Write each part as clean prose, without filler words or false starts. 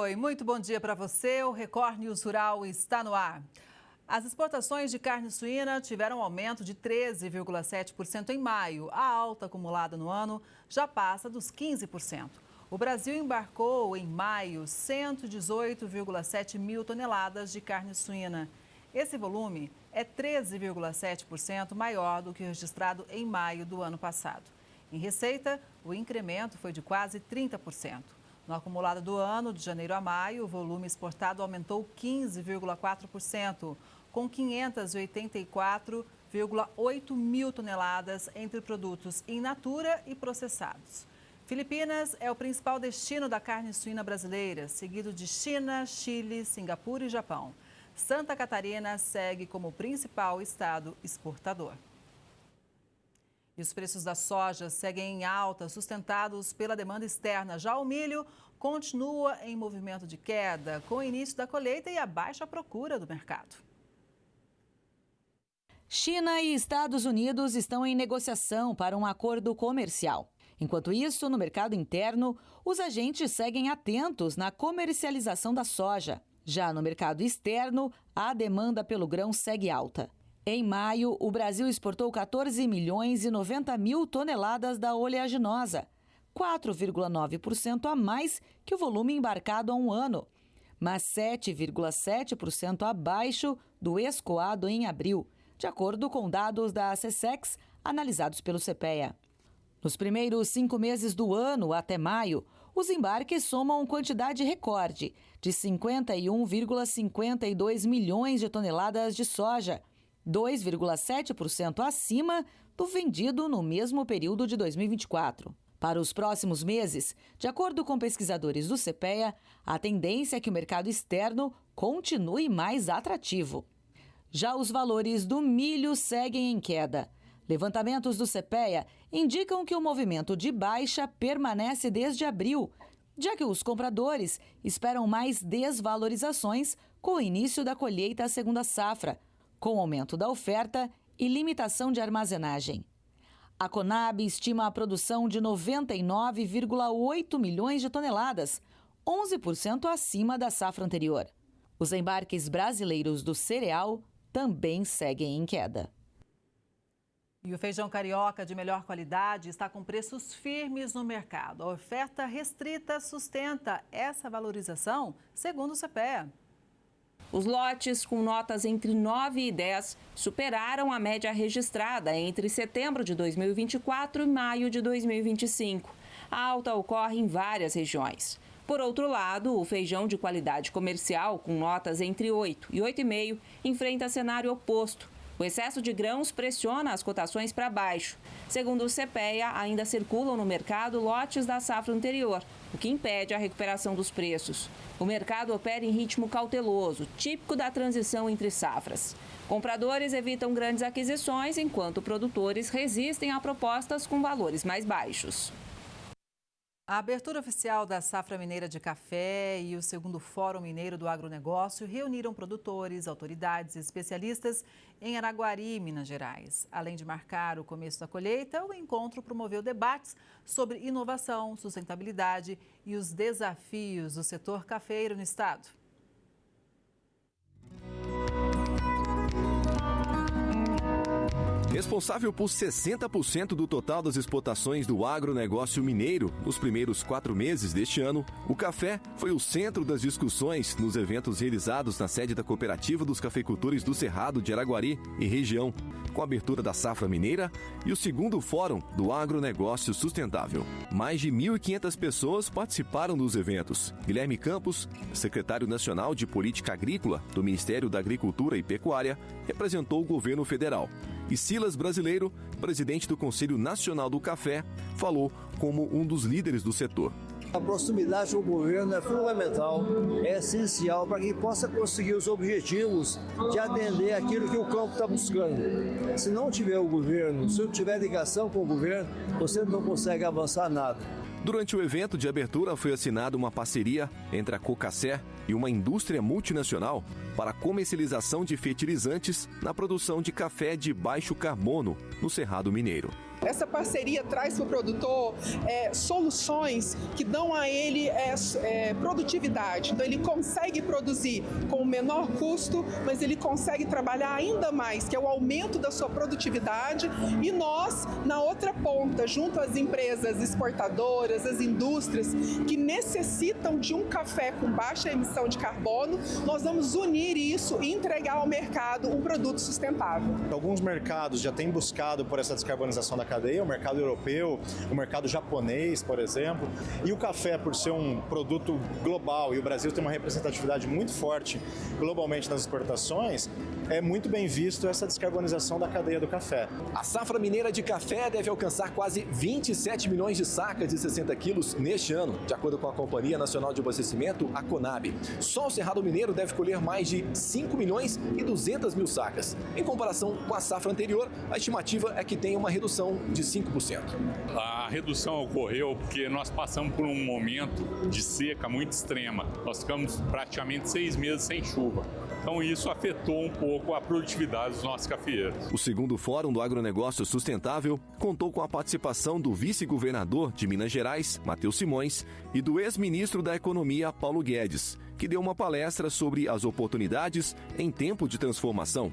Oi, muito bom dia para você. O Record News Rural está no ar. As exportações de carne suína tiveram um aumento de 13,7% em maio. A alta acumulada no ano já passa dos 15%. O Brasil embarcou em maio 118,7 mil toneladas de carne suína. Esse volume é 13,7% maior do que o registrado em maio do ano passado. Em receita, o incremento foi de quase 30%. No acumulado do ano, de janeiro a maio, o volume exportado aumentou 15,4%, com 584,8 mil toneladas entre produtos in natura e processados. Filipinas é o principal destino da carne suína brasileira, seguido de China, Chile, Singapura e Japão. Santa Catarina segue como principal estado exportador. E os preços da soja seguem em alta, sustentados pela demanda externa. Já o milho continua em movimento de queda, com o início da colheita e a baixa procura do mercado. China e Estados Unidos estão em negociação para um acordo comercial. Enquanto isso, no mercado interno, os agentes seguem atentos na comercialização da soja. Já no mercado externo, a demanda pelo grão segue alta. Em maio, o Brasil exportou 14 milhões e 90 mil toneladas da oleaginosa, 4,9% a mais que o volume embarcado há um ano, mas 7,7% abaixo do escoado em abril, de acordo com dados da SECEX analisados pelo CPEA. Nos primeiros 5 meses do ano, até maio, os embarques somam quantidade recorde de 51,52 milhões de toneladas de soja, 2,7% acima do vendido no mesmo período de 2024. Para os próximos meses, de acordo com pesquisadores do CPEA, a tendência é que o mercado externo continue mais atrativo. Já os valores do milho seguem em queda. Levantamentos do CPEA indicam que o movimento de baixa permanece desde abril, já que os compradores esperam mais desvalorizações com o início da colheita à segunda safra, com aumento da oferta e limitação de armazenagem. A Conab estima a produção de 99,8 milhões de toneladas, 11% acima da safra anterior. Os embarques brasileiros do cereal também seguem em queda. E o feijão carioca de melhor qualidade está com preços firmes no mercado. A oferta restrita sustenta essa valorização, segundo o CPEA. Os lotes com notas entre 9 e 10 superaram a média registrada entre setembro de 2024 e maio de 2025. A alta ocorre em várias regiões. Por outro lado, o feijão de qualidade comercial, com notas entre 8 e 8,5, enfrenta cenário oposto. O excesso de grãos pressiona as cotações para baixo. Segundo o CPEA, ainda circulam no mercado lotes da safra anterior, o que impede a recuperação dos preços. O mercado opera em ritmo cauteloso, típico da transição entre safras. Compradores evitam grandes aquisições, enquanto produtores resistem a propostas com valores mais baixos. A abertura oficial da Safra Mineira de Café e o segundo Fórum Mineiro do Agronegócio reuniram produtores, autoridades e especialistas em Araguari, Minas Gerais. Além de marcar o começo da colheita, o encontro promoveu debates sobre inovação, sustentabilidade e os desafios do setor cafeiro no estado. Responsável por 60% do total das exportações do agronegócio mineiro nos primeiros 4 meses deste ano, o café foi o centro das discussões nos eventos realizados na sede da Cooperativa dos Cafeicultores do Cerrado de Araguari e região, com a abertura da Safra Mineira e o segundo Fórum do Agronegócio Sustentável. Mais de 1.500 pessoas participaram dos eventos. Guilherme Campos, secretário nacional de Política Agrícola do Ministério da Agricultura e Pecuária, representou o governo federal. E Silas Brasileiro, presidente do Conselho Nacional do Café, falou como um dos líderes do setor. A proximidade com o governo é fundamental, é essencial para que possa conseguir os objetivos de atender aquilo que o campo está buscando. Se não tiver o governo, se não tiver ligação com o governo, você não consegue avançar nada. Durante o evento de abertura foi assinada uma parceria entre a Cocacé e uma indústria multinacional para a comercialização de fertilizantes na produção de café de baixo carbono no Cerrado Mineiro. Essa parceria traz para o produtor soluções que dão a ele produtividade. Então, ele consegue produzir com o menor custo, mas ele consegue trabalhar ainda mais, que é o aumento da sua produtividade. E nós, na outra ponta, junto às empresas exportadoras, as indústrias que necessitam de um café com baixa emissão de carbono, nós vamos unir isso e entregar ao mercado um produto sustentável. Alguns mercados já têm buscado por essa descarbonização da cadeia, o mercado europeu, o mercado japonês, por exemplo, e o café, por ser um produto global e o Brasil tem uma representatividade muito forte globalmente nas exportações, é muito bem visto essa descarbonização da cadeia do café. A safra mineira de café deve alcançar quase 27 milhões de sacas de 60 quilos neste ano, de acordo com a Companhia Nacional de Abastecimento, a Conab. Só o Cerrado Mineiro deve colher mais de 5 milhões e 200 mil sacas. Em comparação com a safra anterior, a estimativa é que tenha uma redução de 5%. A redução ocorreu porque nós passamos por um momento de seca muito extrema. Nós ficamos praticamente 6 meses sem chuva. Então isso afetou um pouco a produtividade dos nossos cafeeiros. O segundo Fórum do Agronegócio Sustentável contou com a participação do vice-governador de Minas Gerais, Matheus Simões, e do ex-ministro da Economia, Paulo Guedes, que deu uma palestra sobre as oportunidades em tempo de transformação.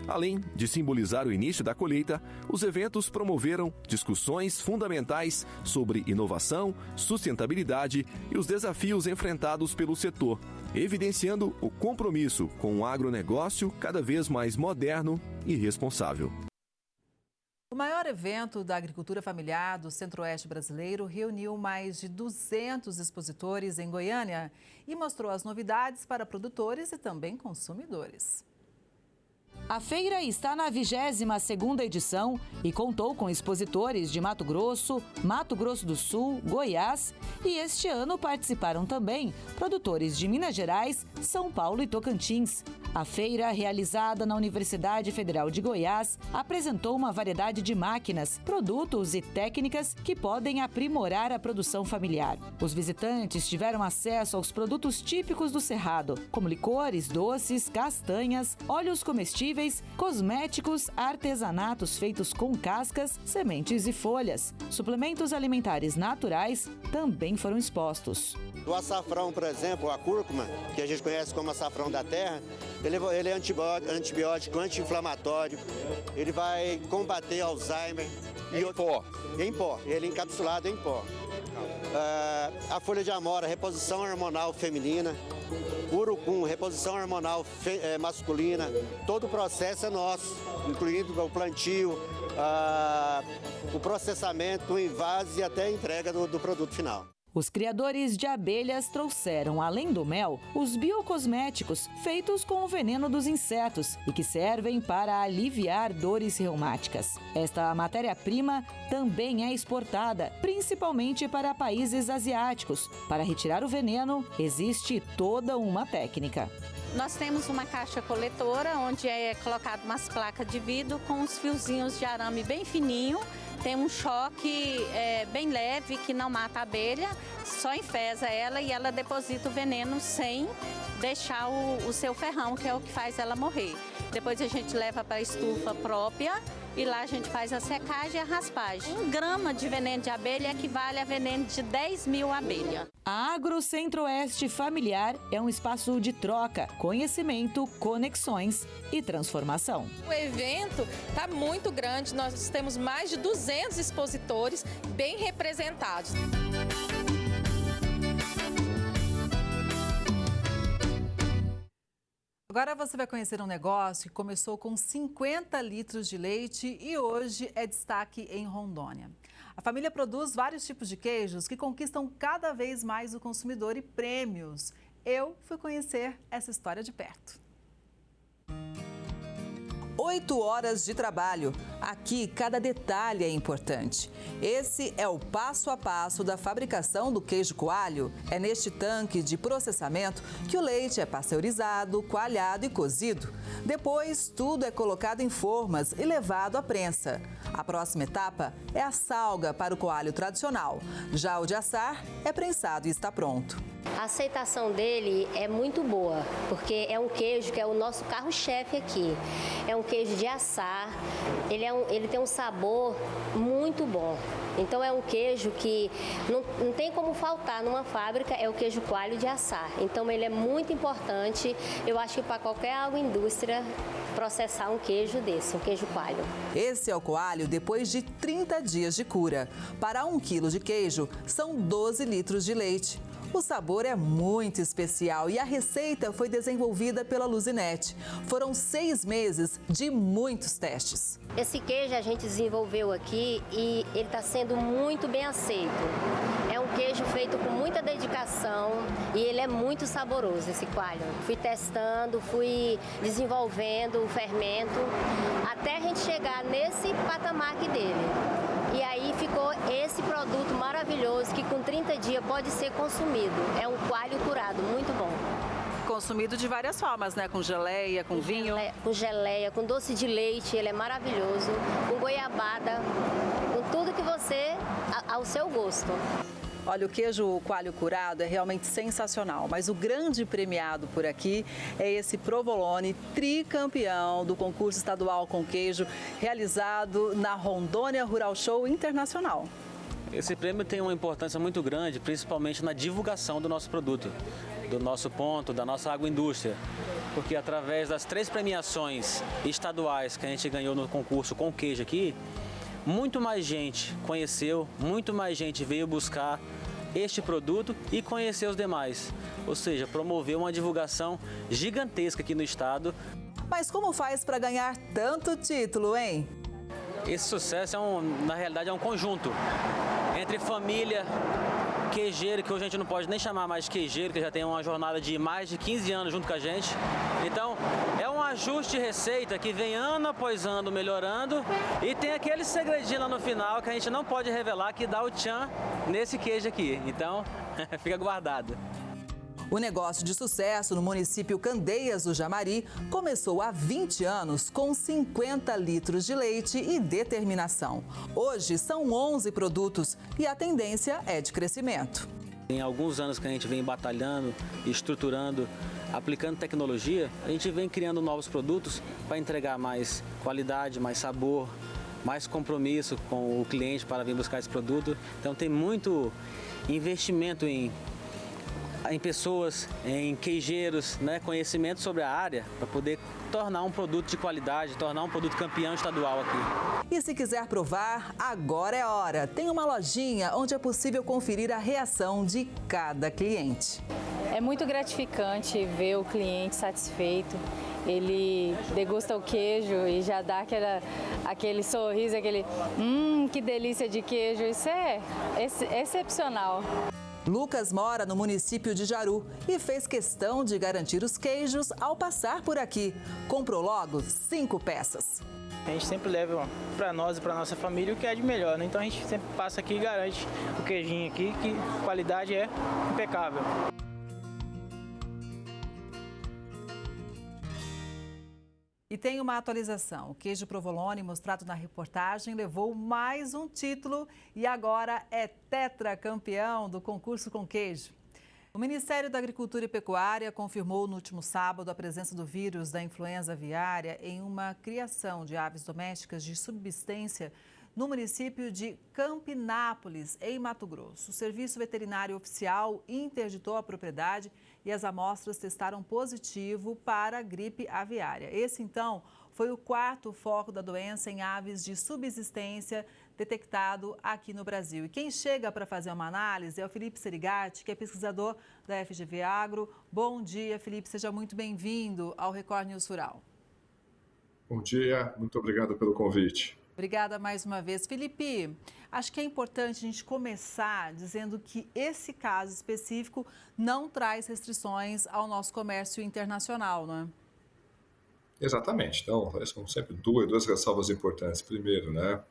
Além de simbolizar o início da colheita, os eventos promoveram discussões fundamentais sobre inovação, sustentabilidade e os desafios enfrentados pelo setor, evidenciando o compromisso com um agronegócio cada vez mais moderno e responsável. O maior evento da agricultura familiar do Centro-Oeste brasileiro reuniu mais de 200 expositores em Goiânia e mostrou as novidades para produtores e também consumidores. A feira está na 22ª edição e contou com expositores de Mato Grosso do Sul, Goiás e este ano participaram também produtores de Minas Gerais, São Paulo e Tocantins. A feira, realizada na Universidade Federal de Goiás, apresentou uma variedade de máquinas, produtos e técnicas que podem aprimorar a produção familiar. Os visitantes tiveram acesso aos produtos típicos do Cerrado, como licores, doces, castanhas, óleos comestíveis, cosméticos, artesanatos feitos com cascas, sementes e folhas. Suplementos alimentares naturais também foram expostos. O açafrão, por exemplo, a cúrcuma, que a gente conhece como açafrão da terra, ele é antibiótico, anti-inflamatório, ele vai combater Alzheimer. Em pó, ele é encapsulado em pó. A folha de amora, reposição hormonal feminina. Urucum, reposição hormonal masculina. Todo o processo é nosso, incluindo o plantio, o processamento, o invase e até a entrega do produto final. Os criadores de abelhas trouxeram, além do mel, os biocosméticos feitos com o veneno dos insetos e que servem para aliviar dores reumáticas. Esta matéria-prima também é exportada, principalmente para países asiáticos. Para retirar o veneno, existe toda uma técnica. Nós temos uma caixa coletora, onde é colocado umas placas de vidro com uns fiozinhos de arame bem fininho. Tem um choque bem leve que não mata a abelha, só enfesa ela e ela deposita o veneno sem deixar o seu ferrão, que é o que faz ela morrer. Depois a gente leva para a estufa própria e lá a gente faz a secagem e a raspagem. 1 grama de veneno de abelha equivale a veneno de 10 mil abelhas. A Agro Centro-Oeste Familiar é um espaço de troca, conhecimento, conexões e transformação. O evento está muito grande, nós temos mais de 200 expositores bem representados. Agora você vai conhecer um negócio que começou com 50 litros de leite e hoje é destaque em Rondônia. A família produz vários tipos de queijos que conquistam cada vez mais o consumidor e prêmios. Eu fui conhecer essa história de perto. 8 horas de trabalho. Aqui, cada detalhe é importante. Esse é o passo a passo da fabricação do queijo coalho. É neste tanque de processamento que o leite é pasteurizado, coalhado e cozido. Depois, tudo é colocado em formas e levado à prensa. A próxima etapa é a salga para o coalho tradicional. Já o de assar é prensado e está pronto. A aceitação dele é muito boa, porque é um queijo que é o nosso carro-chefe aqui. É um queijo de assar, ele tem um sabor muito bom. Então é um queijo que não tem como faltar numa fábrica, é o queijo coalho de assar. Então ele é muito importante, eu acho que para qualquer agroindústria processar um queijo desse, um queijo coalho. Esse é o coalho depois de 30 dias de cura. Para 1 quilo de queijo, são 12 litros de leite. O sabor é muito especial e a receita foi desenvolvida pela Luzinete. Foram 6 meses de muitos testes. Esse queijo a gente desenvolveu aqui e ele está sendo muito bem aceito. É um queijo feito com muita dedicação e ele é muito saboroso, esse coalho. Fui testando, fui desenvolvendo o fermento até a gente chegar nesse patamar aqui dele. E aí ficou esse produto maravilhoso que com 30 dias pode ser consumido. É um coalho curado, muito bom. Consumido de várias formas, né? Com geleia, com vinho. Com geleia, com doce de leite, ele é maravilhoso. Com goiabada, com tudo que você, ao seu gosto. Olha, o queijo coalho curado é realmente sensacional, mas o grande premiado por aqui é esse provolone tricampeão do concurso estadual com queijo realizado na Rondônia Rural Show Internacional. Esse prêmio tem uma importância muito grande, principalmente na divulgação do nosso produto, do nosso ponto, da nossa agroindústria, porque através das 3 premiações estaduais que a gente ganhou no concurso com queijo aqui, muito mais gente conheceu, muito mais gente veio buscar este produto e conhecer os demais. Ou seja, promoveu uma divulgação gigantesca aqui no estado. Mas como faz para ganhar tanto título, hein? Esse sucesso, na realidade, é um conjunto entre família, queijeiro, que hoje a gente não pode nem chamar mais de queijeiro, que já tem uma jornada de mais de 15 anos junto com a gente. Então, é um ajuste de receita que vem ano após ano melhorando e tem aquele segredinho lá no final que a gente não pode revelar, que dá o tchan nesse queijo aqui. Então, fica guardado. O negócio de sucesso no município Candeias do Jamari começou há 20 anos com 50 litros de leite e determinação. Hoje são 11 produtos e a tendência é de crescimento. Tem alguns anos que a gente vem batalhando, estruturando, aplicando tecnologia, a gente vem criando novos produtos para entregar mais qualidade, mais sabor, mais compromisso com o cliente para vir buscar esse produto. Então tem muito investimento em pessoas, em queijeiros, né, conhecimento sobre a área para poder tornar um produto de qualidade, tornar um produto campeão estadual aqui. E se quiser provar, agora é hora. Tem uma lojinha onde é possível conferir a reação de cada cliente. É muito gratificante ver o cliente satisfeito. Ele degusta o queijo e já dá aquele sorriso, aquele que delícia de queijo. Isso é excepcional. Lucas mora no município de Jaru e fez questão de garantir os queijos ao passar por aqui. Comprou logo 5 peças. A gente sempre leva para nós e para nossa família o que é de melhor, né? Então a gente sempre passa aqui e garante o queijinho aqui, que a qualidade é impecável. E tem uma atualização. O queijo provolone, mostrado na reportagem, levou mais um título e agora é tetracampeão do concurso com queijo. O Ministério da Agricultura e Pecuária confirmou no último sábado a presença do vírus da influenza aviária em uma criação de aves domésticas de subsistência no município de Campinápolis, em Mato Grosso. O Serviço Veterinário Oficial interditou a propriedade e as amostras testaram positivo para a gripe aviária. Esse, então, foi o 4º foco da doença em aves de subsistência detectado aqui no Brasil. E quem chega para fazer uma análise é o Felipe Serigati, que é pesquisador da FGV Agro. Bom dia, Felipe, seja muito bem-vindo ao Record News Rural. Bom dia, muito obrigado pelo convite. Obrigada mais uma vez. Felipe, acho que é importante a gente começar dizendo que esse caso específico não traz restrições ao nosso comércio internacional, não é? Exatamente. Então, são sempre duas ressalvas importantes. Primeiro, né,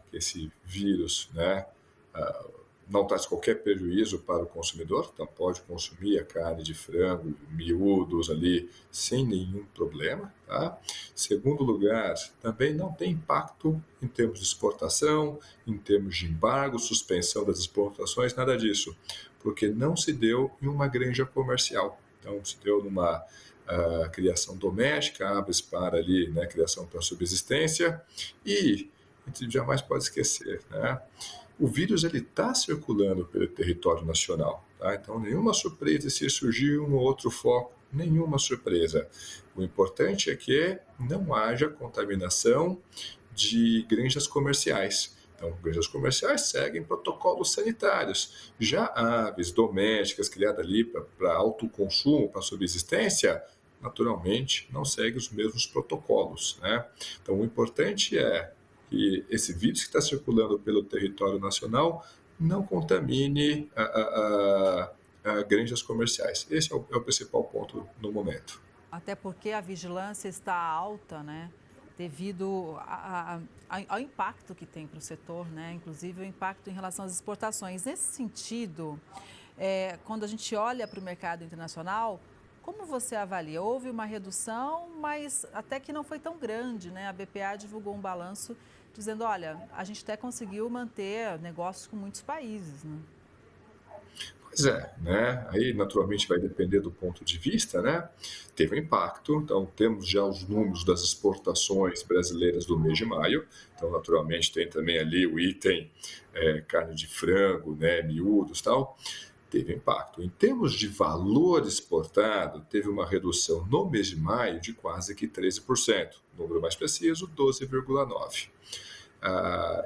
que esse vírus, né, não traz qualquer prejuízo para o consumidor, então pode consumir a carne de frango, miúdos ali, sem nenhum problema. Tá? Segundo lugar, também não tem impacto em termos de exportação, em termos de embargo, suspensão das exportações, nada disso, porque não se deu em uma granja comercial. Então, se deu numa criação doméstica, aves para ali, né, criação para subsistência, e a gente jamais pode esquecer, né? O vírus está circulando pelo território nacional, tá? Então nenhuma surpresa se surgiu um outro foco, nenhuma surpresa. O importante é que não haja contaminação de granjas comerciais. Então, granjas comerciais seguem protocolos sanitários. Já aves domésticas criadas ali para autoconsumo, para subsistência, naturalmente não seguem os mesmos protocolos, né? Então, o importante é que esse vírus que está circulando pelo território nacional não contamine granjas comerciais. Esse é o principal ponto no momento. Até porque a vigilância está alta, né? Devido ao impacto que tem para o setor, né? Inclusive o impacto em relação às exportações. Nesse sentido, quando a gente olha para o mercado internacional, como você avalia? Houve uma redução, mas até que não foi tão grande, né? A BPA divulgou um balanço dizendo, olha, a gente até conseguiu manter negócios com muitos países, né? Pois é, né? Aí naturalmente vai depender do ponto de vista, né? Teve um impacto, então temos já os números das exportações brasileiras do mês de maio, então naturalmente tem também ali o item carne de frango, né? Miúdos e tal. Teve impacto. Em termos de valor exportado, teve uma redução no mês de maio de quase que 13%. Número mais preciso, 12,9%.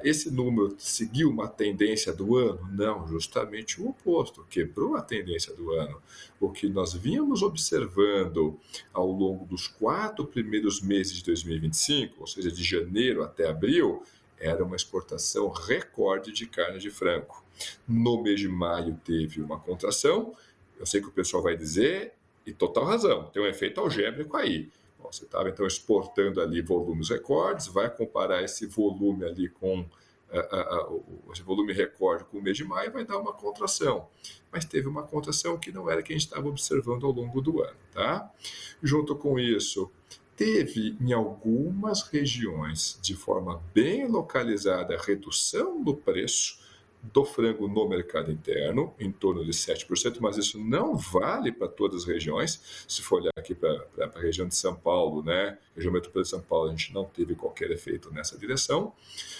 Esse número seguiu uma tendência do ano? Não, justamente o oposto, quebrou a tendência do ano. O que nós vínhamos observando ao longo dos 4 primeiros meses de 2025, ou seja, de janeiro até abril, era uma exportação recorde de carne de frango. No mês de maio teve uma contração, eu sei que o pessoal vai dizer, e total razão, tem um efeito algébrico aí. Você estava então exportando ali volumes recordes, vai comparar esse volume ali com esse volume recorde com o mês de maio, vai dar uma contração. Mas teve uma contração que não era que a gente estava observando ao longo do ano, tá? Junto com isso, teve em algumas regiões, de forma bem localizada, redução do preço do frango no mercado interno, em torno de 7%, mas isso não vale para todas as regiões. Se for olhar aqui para a região de São Paulo, né, região metropolitana de São Paulo, a gente não teve qualquer efeito nessa direção,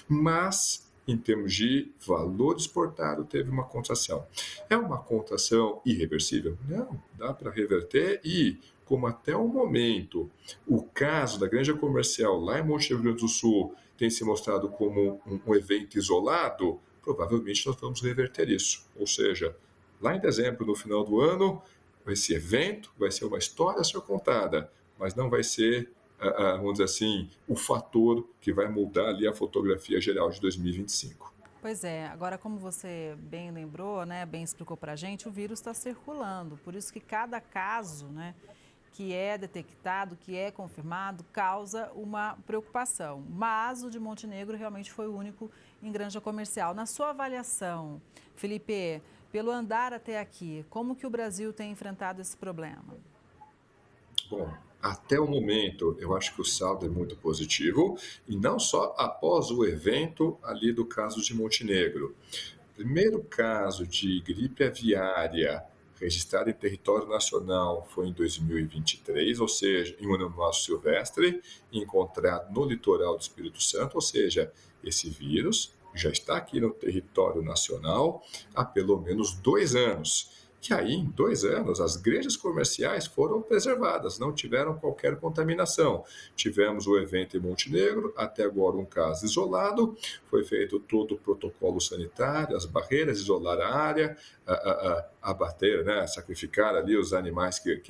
mas em termos de valor exportado, teve uma contração. É uma contração irreversível? Não, dá para reverter e, como até o momento, o caso da granja comercial lá em Monte Rio Grande do Sul tem se mostrado como um evento isolado, provavelmente nós vamos reverter isso. Ou seja, lá em dezembro, no final do ano, esse evento vai ser uma história a ser contada, mas não vai ser, vamos dizer assim, o fator que vai mudar ali a fotografia geral de 2025. Pois é, agora como você bem lembrou, né, bem explicou para a gente, o vírus está circulando, por isso que cada caso, né, que é detectado, que é confirmado, causa uma preocupação. Mas o de Montenegro realmente foi o único em granja comercial. Na sua avaliação, Felipe, pelo andar até aqui, como que o Brasil tem enfrentado esse problema? Bom, até o momento, eu acho que o saldo é muito positivo, e não só após o evento ali do caso de Montenegro. Primeiro caso de gripe aviária registrado em território nacional foi em 2023, ou seja, em um ano nosso silvestre, encontrado no litoral do Espírito Santo, ou seja, esse vírus já está aqui no território nacional há pelo menos 2 anos. Que aí, em 2 anos, as granjas comerciais foram preservadas, não tiveram qualquer contaminação. Tivemos o evento em Montenegro, até agora um caso isolado, foi feito todo o protocolo sanitário, as barreiras, isolar a área, abater, né, sacrificar ali os animais que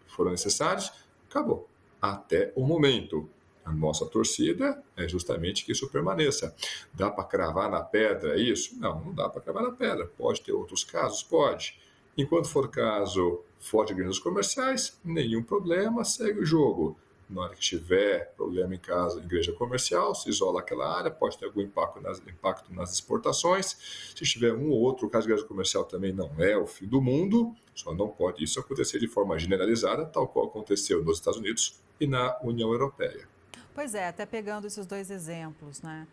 foram necessários, acabou. Até o momento. A nossa torcida é justamente que isso permaneça. Dá para cravar na pedra isso? Não dá para cravar na pedra. Pode ter outros casos? Pode. Enquanto for caso fora de granjas comerciais, nenhum problema, segue o jogo. Na hora que tiver problema em casa, igreja comercial, se isola aquela área, pode ter algum impacto nas exportações. Se tiver um ou outro caso de igreja comercial, também não é o fim do mundo, só não pode isso acontecer de forma generalizada, tal qual aconteceu nos Estados Unidos e na União Europeia. Pois é, até pegando esses dois exemplos, né?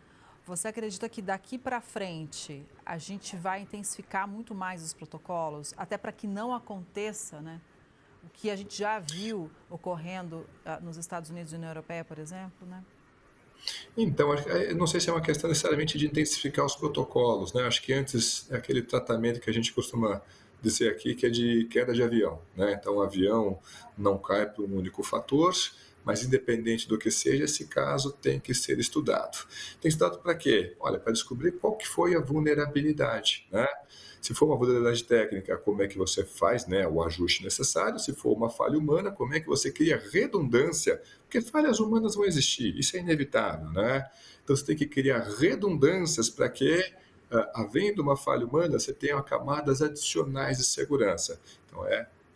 Você acredita que daqui para frente a gente vai intensificar muito mais os protocolos, até para que não aconteça, né? O que a gente já viu ocorrendo nos Estados Unidos e na União Europeia, por exemplo, né? Então, não sei se é uma questão necessariamente de intensificar os protocolos, né? Acho que antes é aquele tratamento que a gente costuma dizer aqui, que é de queda de avião, né? Então, o avião não cai por um único fator, mas independente do que seja, esse caso tem que ser estudado. Tem estudado para quê? Olha, para descobrir qual que foi a vulnerabilidade, né? Se for uma vulnerabilidade técnica, como é que você faz, né, o ajuste necessário? Se for uma falha humana, como é que você cria redundância? Porque falhas humanas vão existir, isso é inevitável, né? Então você tem que criar redundâncias para que, havendo uma falha humana, você tenha camadas adicionais de segurança. Então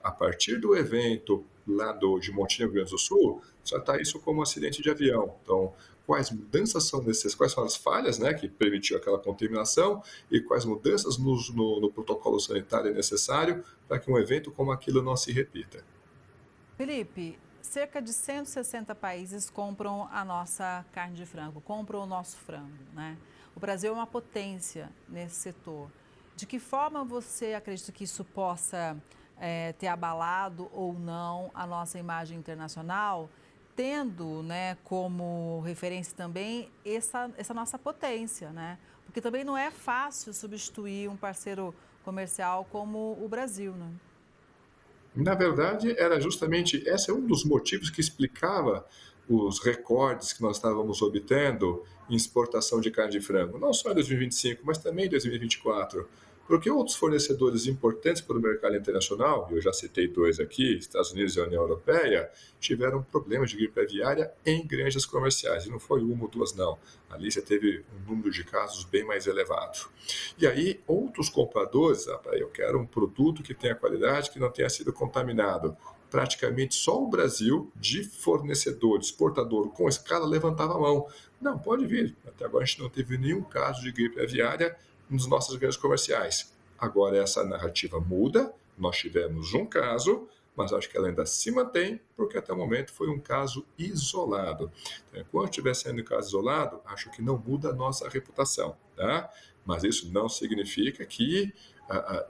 a partir do evento lá de Montenegro, Rio Grande do Sul, tratar isso como um acidente de avião. Então, quais mudanças são necessárias, quais são as falhas, né, que permitiu aquela contaminação e quais mudanças no protocolo sanitário é necessário para que um evento como aquilo não se repita. Felipe, cerca de 160 países compram a nossa carne de frango, compram o nosso frango, né? O Brasil é uma potência nesse setor. De que forma você acredita que isso possa ter abalado ou não a nossa imagem internacional, tendo, né, como referência também essa nossa potência, né? Porque também não é fácil substituir um parceiro comercial como o Brasil, né? Na verdade, era justamente esse é um dos motivos que explicava os recordes que nós estávamos obtendo em exportação de carne de frango, não só em 2025, mas também em 2024. Porque outros fornecedores importantes para o mercado internacional, eu já citei dois aqui, Estados Unidos e a União Europeia, tiveram problemas de gripe aviária em granjas comerciais. E não foi uma ou duas, não. Ali você teve um número de casos bem mais elevado. E aí, outros compradores, eu quero um produto que tenha qualidade, que não tenha sido contaminado. Praticamente só o Brasil, de fornecedor, de exportador com escala, levantava a mão. Não, pode vir. Até agora a gente não teve nenhum caso de gripe aviária nos nossos grandes comerciais. Agora essa narrativa muda, nós tivemos um caso, mas acho que ela ainda se mantém, porque até o momento foi um caso isolado. Então, enquanto estiver sendo um caso isolado, acho que não muda a nossa reputação, tá? Mas isso não significa que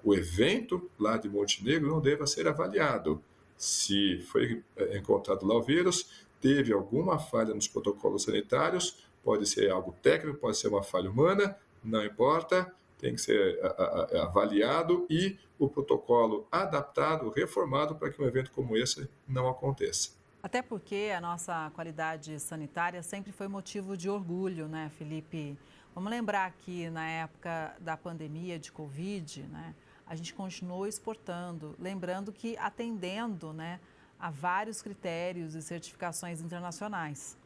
o evento lá de Montenegro não deva ser avaliado. Se foi encontrado lá o vírus, teve alguma falha nos protocolos sanitários, pode ser algo técnico, pode ser uma falha humana, não importa, tem que ser avaliado e o protocolo adaptado, reformado para que um evento como esse não aconteça. Até porque a nossa qualidade sanitária sempre foi motivo de orgulho, né, Felipe? Vamos lembrar que na época da pandemia de Covid, né, a gente continuou exportando, lembrando que atendendo, né, a vários critérios e certificações internacionais.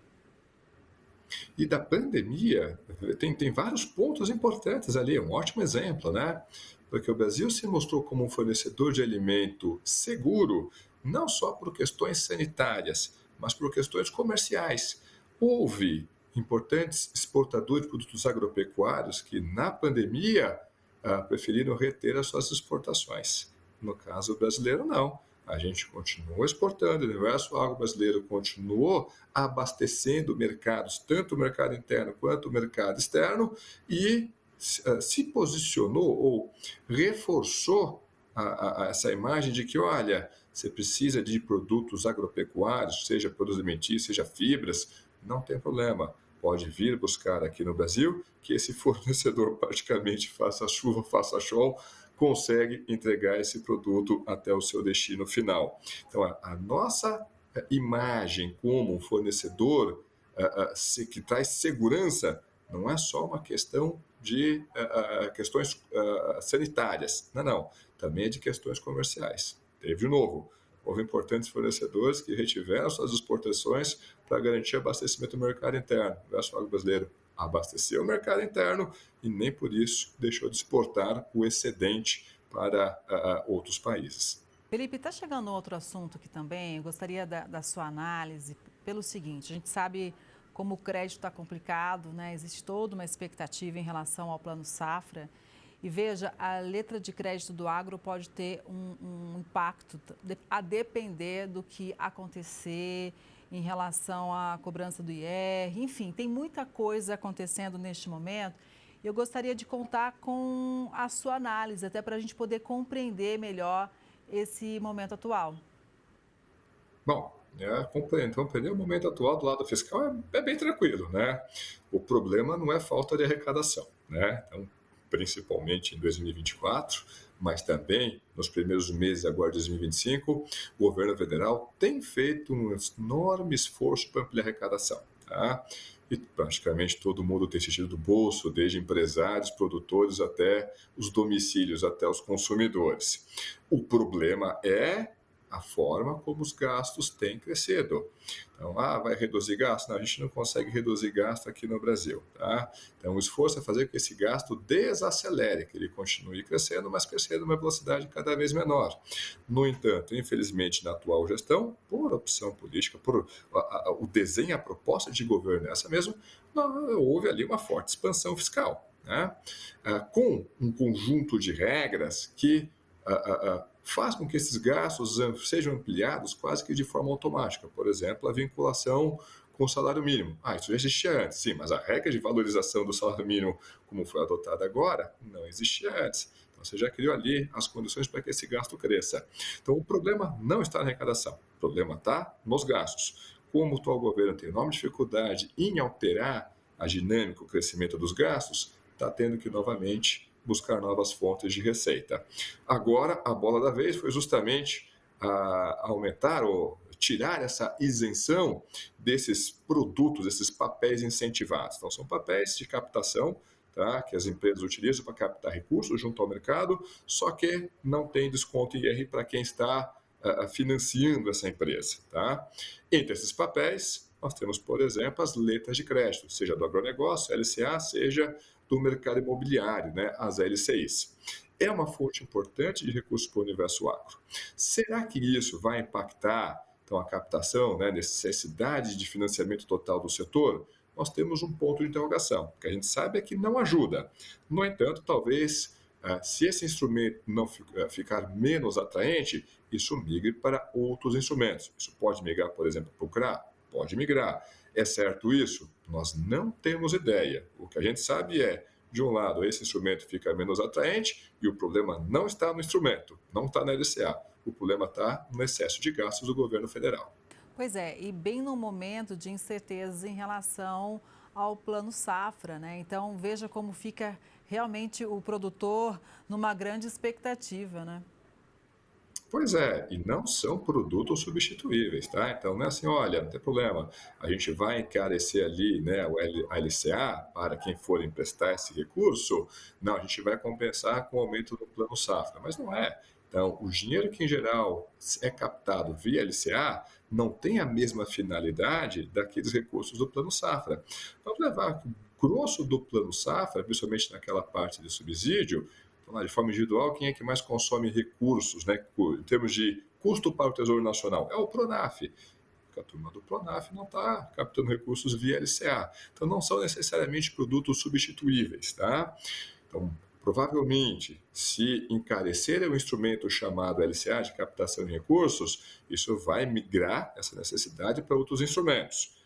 E da pandemia, tem vários pontos importantes ali, é um ótimo exemplo, né? Porque o Brasil se mostrou como um fornecedor de alimento seguro, não só por questões sanitárias, mas por questões comerciais. Houve importantes exportadores de produtos agropecuários que, na pandemia, preferiram reter as suas exportações. No caso brasileiro, não. A gente continuou exportando, o universo agro brasileiro continuou abastecendo mercados, tanto o mercado interno quanto o mercado externo, e se posicionou ou reforçou essa imagem de que, olha, você precisa de produtos agropecuários, seja produtos alimentícios, seja fibras, não tem problema. Pode vir buscar aqui no Brasil, que esse fornecedor praticamente faça chuva, faça sol, consegue entregar esse produto até o seu destino final. Então, a nossa imagem como um fornecedor que traz segurança não é só uma questão de questões sanitárias, não. Também é de questões comerciais. Teve de novo. Houve importantes fornecedores que retiveram suas exportações para garantir abastecimento do mercado interno. O universo agro brasileiro abasteceu o mercado interno e nem por isso deixou de exportar o excedente para outros países. Felipe, está chegando outro assunto aqui também, eu gostaria da sua análise, pelo seguinte, a gente sabe como o crédito está complicado, né? Existe toda uma expectativa em relação ao Plano Safra. E veja, a letra de crédito do agro pode ter um impacto a depender do que acontecer em relação à cobrança do IR. Enfim, tem muita coisa acontecendo neste momento. Eu gostaria de contar com a sua análise, até para a gente poder compreender melhor esse momento atual. Bom, compreender o momento atual do lado fiscal é bem tranquilo, né? O problema não é falta de arrecadação, né? Então, principalmente em 2024, mas também nos primeiros meses agora de 2025, o governo federal tem feito um enorme esforço para ampliar a arrecadação, tá? E praticamente todo mundo tem sentido do bolso, desde empresários, produtores, até os domicílios, até os consumidores. O problema é a forma como os gastos têm crescido. Então, vai reduzir gasto? Não, a gente não consegue reduzir gasto aqui no Brasil, tá? Então, o esforço é fazer com que esse gasto desacelere, que ele continue crescendo, mas crescendo numa velocidade cada vez menor. No entanto, infelizmente, na atual gestão, por opção política, por o desenho, a proposta de governo é essa mesmo, houve ali uma forte expansão fiscal, né? Com um conjunto de regras que faz com que esses gastos sejam ampliados quase que de forma automática. Por exemplo, a vinculação com o salário mínimo. Isso já existia antes, sim, mas a regra de valorização do salário mínimo, como foi adotada agora, não existia antes. Então, você já criou ali as condições para que esse gasto cresça. Então, o problema não está na arrecadação, o problema está nos gastos. Como o atual governo tem enorme dificuldade em alterar a dinâmica, o crescimento dos gastos, está tendo que novamente buscar novas fontes de receita. Agora, a bola da vez foi justamente aumentar ou tirar essa isenção desses produtos, desses papéis incentivados. Então, são papéis de captação, tá, que as empresas utilizam para captar recursos junto ao mercado, só que não tem desconto IR para quem está financiando essa empresa. Tá? Entre esses papéis, nós temos, por exemplo, as letras de crédito, seja do agronegócio, LCA, seja do mercado imobiliário, né, as LCIs. É uma fonte importante de recursos para o universo agro. Será que isso vai impactar então, a captação, né, necessidade de financiamento total do setor? Nós temos um ponto de interrogação. O que a gente sabe é que não ajuda. No entanto, talvez, se esse instrumento não ficar menos atraente, isso migre para outros instrumentos. Isso pode migrar, por exemplo, para o CRA? Pode migrar. É certo isso? Nós não temos ideia. O que a gente sabe é, de um lado, esse instrumento fica menos atraente e o problema não está no instrumento, não está na LCA. O problema está no excesso de gastos do governo federal. Pois é, e bem no momento de incertezas em relação ao Plano Safra, né? Então, veja como fica realmente o produtor numa grande expectativa, né? Pois é, e não são produtos substituíveis, tá? Então, não é assim, olha, não tem problema, a gente vai encarecer ali, né, a LCA para quem for emprestar esse recurso, não, a gente vai compensar com o aumento do Plano Safra, mas não é. Então, o dinheiro que, em geral, é captado via LCA não tem a mesma finalidade daqueles recursos do Plano Safra. Vamos levar o grosso do Plano Safra, principalmente naquela parte de subsídio, de forma individual, quem é que mais consome recursos, né, em termos de custo para o Tesouro Nacional? É o Pronaf. A turma do Pronaf não está captando recursos via LCA. Então, não são necessariamente produtos substituíveis, tá? Então, provavelmente, se encarecer o instrumento chamado LCA, de captação de recursos, isso vai migrar essa necessidade para outros instrumentos.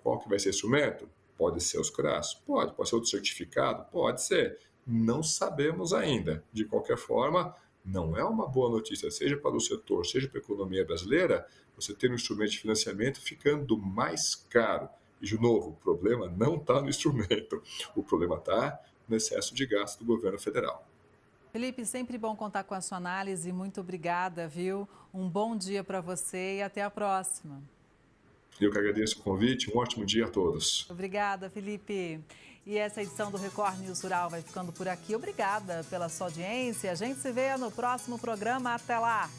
Qual que vai ser o instrumento? Pode ser os CRAs? Pode ser outro certificado? Pode ser. Não sabemos ainda. De qualquer forma, não é uma boa notícia, seja para o setor, seja para a economia brasileira, você ter um instrumento de financiamento ficando mais caro. E, de novo, o problema não está no instrumento, o problema está no excesso de gasto do governo federal. Felipe, sempre bom contar com a sua análise. Muito obrigada, viu? Um bom dia para você e até a próxima. Eu que agradeço o convite, um ótimo dia a todos. Obrigada, Felipe. E essa edição do Record News Rural vai ficando por aqui. Obrigada pela sua audiência. A gente se vê no próximo programa. Até lá!